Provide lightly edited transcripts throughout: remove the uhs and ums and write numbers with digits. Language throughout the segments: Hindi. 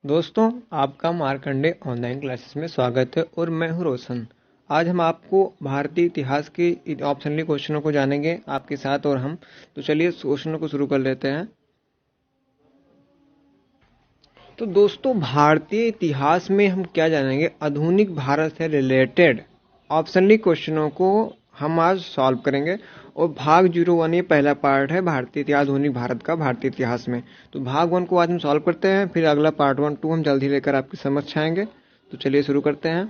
दोस्तों, आपका मार्कंडे ऑनलाइन क्लासेस में स्वागत है और मैं हूं रोशन। आज हम आपको भारतीय इतिहास के ऑप्शनली क्वेश्चनों को जानेंगे आपके साथ और हम। तो चलिए क्वेश्चनों को शुरू कर लेते हैं। तो दोस्तों, भारतीय इतिहास में हम क्या जानेंगे? आधुनिक भारत से रिलेटेड ऑप्शनली क्वेश्चनों को हम आज सॉल्व करेंगे। और भाग 01 ये पहला पार्ट है भारतीय इतिहास, आधुनिक भारत का भारतीय इतिहास में। तो भाग 1 को आज हम सॉल्व करते हैं, फिर अगला पार्ट 1 2 हम जल्दी लेकर आपके समक्ष आएंगे। तो चलिए शुरू करते हैं।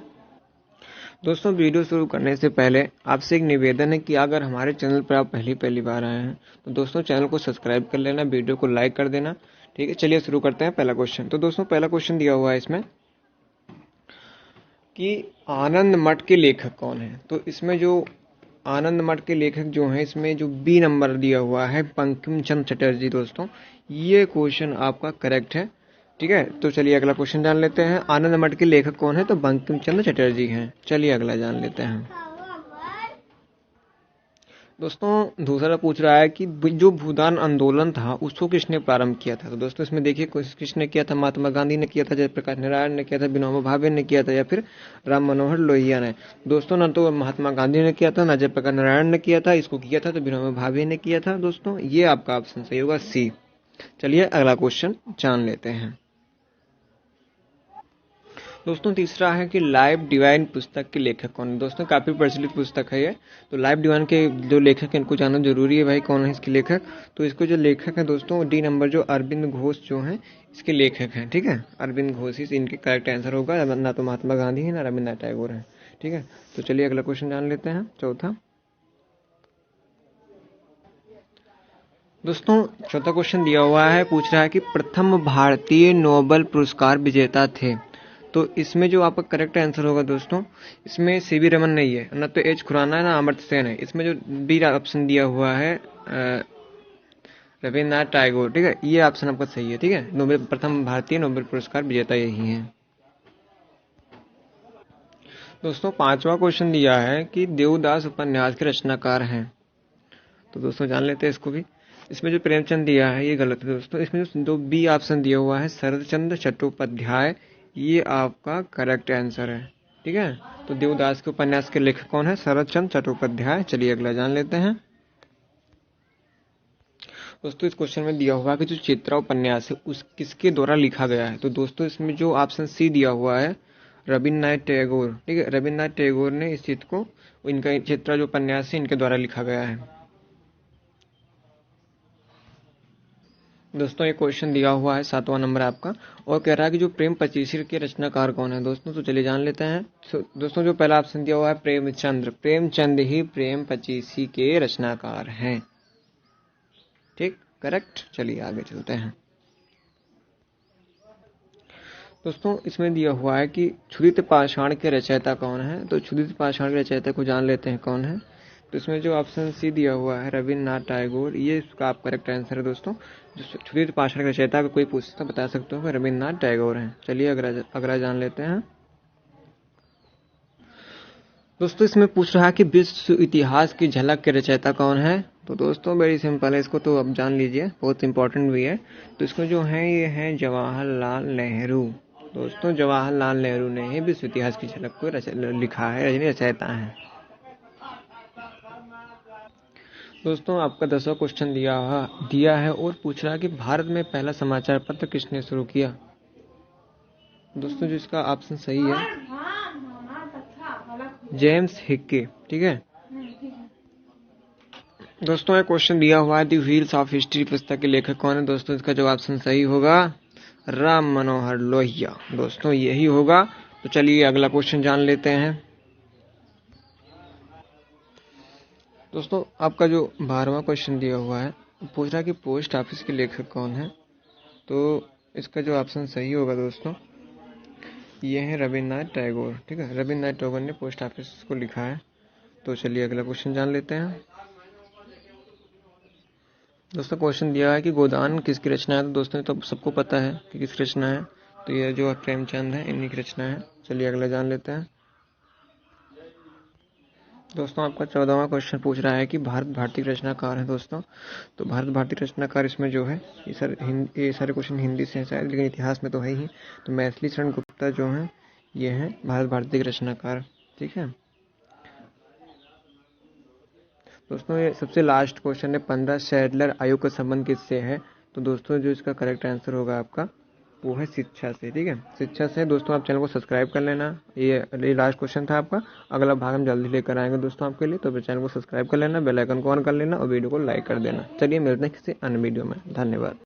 दोस्तों, वीडियो शुरू करने से पहले आपसे एक निवेदन है कि अगर हमारे चैनल पर आप पहली पहली बार आए हैं तो दोस्तों चैनल को सब्सक्राइब कर लेना, वीडियो को लाइक कर देना। ठीक है, चलिए शुरू करते हैं पहला क्वेश्चन। तो दोस्तों, पहला क्वेश्चन दिया हुआ है इसमें कि आनंद मठ के लेखक कौन है। तो इसमें जो आनंद मठ के लेखक जो हैं, इसमें जो बी नंबर दिया हुआ है बंकिम चंद्र चटर्जी। दोस्तों, ये क्वेश्चन आपका करेक्ट है। ठीक है, तो चलिए अगला क्वेश्चन जान लेते हैं। आनंद मठ के लेखक कौन है? तो बंकिम चंद्र चटर्जी हैं। चलिए अगला जान लेते हैं। दोस्तों, दूसरा पूछ रहा है कि जो भूदान आंदोलन था उसको किसने प्रारंभ किया था। तो दोस्तों, इसमें देखिए किसने किया था। महात्मा गांधी ने किया था, जयप्रकाश नारायण ने किया था, विनोबा भावे ने किया था, या फिर राम मनोहर लोहिया ने। दोस्तों, ना तो महात्मा गांधी ने किया था, ना जयप्रकाश नारायण ने किया था। इसको किया था तो विनोबा भावे ने किया था। दोस्तों, ये आपका ऑप्शन सही होगा, सी। चलिए अगला क्वेश्चन जान लेते हैं। दोस्तों, तीसरा है कि लाइफ डिवाइन पुस्तक के लेखक कौन है। दोस्तों, काफी प्रचलित पुस्तक है ये। तो लाइफ डिवाइन के जो लेखक हैं इनको जानना जरूरी है भाई, कौन है इसके लेखक। तो इसको जो लेखक है दोस्तों, डी नंबर जो अरविंद घोष जो हैं इसके लेखक हैं। ठीक है, अरविंद घोष ही इनके करेक्ट आंसर होगा। ना तो महात्मा गांधी है, ना रविन्द्रनाथ टैगोर है। ठीक है, तो चलिए अगला क्वेश्चन जान लेते हैं, चौथा। दोस्तों, चौथा क्वेश्चन दिया हुआ है, पूछ रहा है कि प्रथम भारतीय नोबेल पुरस्कार विजेता थे। तो इसमें जो आपका करेक्ट आंसर होगा दोस्तों, इसमें सीवी रमन नहीं है, ना तो एच खुराना है, ना अमर्त्य सेन है। इसमें जो बी ऑप्शन दिया हुआ है रविन्द्रनाथ टैगोर। ठीक है, ये ऑप्शन आपका सही है। ठीक है, नोबेल प्रथम भारतीय नोबेल पुरस्कार विजेता यही है। दोस्तों, पांचवा क्वेश्चन दिया है कि देवदास उपन्यास के रचनाकार हैं। तो दोस्तों जान लेते हैं इसको भी। इसमें जो प्रेमचंद दिया है ये गलत है दोस्तों। इसमें जो बी ऑप्शन दिया हुआ है शरद चंद्र चट्टोपाध्याय, ये आपका करेक्ट आंसर है। ठीक है, तो देवदास के उपन्यास के लेखक कौन है? शरद चंद्र चट्टोपाध्याय। चलिए अगला जान लेते हैं। दोस्तों, इस क्वेश्चन में दिया हुआ है कि जो चित्रा उपन्यास है उस किसके द्वारा लिखा गया है। तो दोस्तों, इसमें जो ऑप्शन सी दिया हुआ है रविन्द्रनाथ टैगोर। ठीक है, रविन्द्रनाथ टैगोर ने इस चित्र को, इनका चित्रा जो उपन्यास है इनके द्वारा लिखा गया है। दोस्तों, ये क्वेश्चन दिया हुआ है 7वां नंबर आपका, और कह रहा है कि जो प्रेम पचीसी के रचनाकार कौन है। दोस्तों, तो चलिए जान लेते हैं। दोस्तों, जो पहला ऑप्शन दिया हुआ है प्रेमचंद्र, प्रेमचंद ही प्रेम पचीसी के रचनाकार हैं। ठीक, करेक्ट। चलिए आगे चलते हैं। दोस्तों, इसमें दिया हुआ है कि क्षुधित पाषाण के रचयिता कौन है। तो क्षुधित पाषाण के रचयिता को जान लेते हैं कौन है। तो इसमें जो ऑप्शन सी दिया हुआ है रविन्द्रनाथ टैगोर, ये इसका आप करेक्ट आंसर है। दोस्तों, जो क्षुधित पाषाण के रचयिता अगर कोई पूछता बता सकते हो कि रविन्द्रनाथ टैगोर हैं। चलिए अगला जान लेते हैं। दोस्तों, इसमें पूछ रहा है कि विश्व इतिहास की झलक के रचयिता कौन है। तो दोस्तों, वेरी सिंपल है, इसको तो अब जान लीजिए, बहुत इंपॉर्टेंट भी है। तो इसको जो है ये है जवाहरलाल नेहरू। दोस्तों, जवाहरलाल नेहरू ने ही विश्व इतिहास की झलक को लिखा है, रचयिता है। दोस्तों, आपका 10वां क्वेश्चन दिया है और पूछ रहा है कि भारत में पहला समाचार पत्र किसने शुरू किया। दोस्तों, जो इसका ऑप्शन सही है जेम्स हिक्के। ठीक है दोस्तों, एक क्वेश्चन दिया हुआ है द व्हील्स ऑफ हिस्ट्री पुस्तक के लेखक कौन है। दोस्तों, इसका जो ऑप्शन सही होगा राम मनोहर लोहिया। दोस्तों, यही होगा। तो चलिए अगला क्वेश्चन जान लेते हैं। दोस्तों, आपका जो 12वां क्वेश्चन दिया हुआ है पूछ रहा है कि पोस्ट ऑफिस के लेखक कौन है। तो इसका जो ऑप्शन सही होगा दोस्तों, ये है रविन्द्रनाथ टैगोर। ठीक है, रविन्द्रनाथ टैगोर ने पोस्ट ऑफिस को लिखा है। तो चलिए अगला क्वेश्चन जान लेते हैं। दोस्तों, क्वेश्चन दिया है कि गोदान किसकी रचना है। तो दोस्तों, तो सबको पता है कि किसकी रचना है। तो ये जो प्रेमचंद है इन्हीं की रचना है। चलिए अगला जान लेते हैं। दोस्तों आपका 14वां क्वेश्चन पूछ रहा है कि भारत भारती के रचनाकार हैं दोस्तों। तो भारत भारती के रचनाकार इसमें जो है ये सारे क्वेश्चन हिंदी से हैं शायद, लेकिन इतिहास में तो है ही। तो मैथिली शरण गुप्ता जो हैं ये हैं भारत भारती के रचनाकार। ठीक है दोस्तों, ये सबसे लास्ट क्वेश्चन है 15 सैडलर आयोग का संबंध किससे है। तो दोस्तों जो इसका करेक्ट आंसर होगा आपका वो है शिक्षा से। ठीक है, शिक्षा से। दोस्तों आप चैनल को सब्सक्राइब कर लेना। ये लास्ट क्वेश्चन था आपका। अगला भाग हम जल्दी लेकर आएंगे दोस्तों आपके लिए। तो चैनल को सब्सक्राइब कर लेना, बेल आइकन को ऑन कर लेना और वीडियो को लाइक कर देना। चलिए मिलते हैं किसी अन्य वीडियो में। धन्यवाद।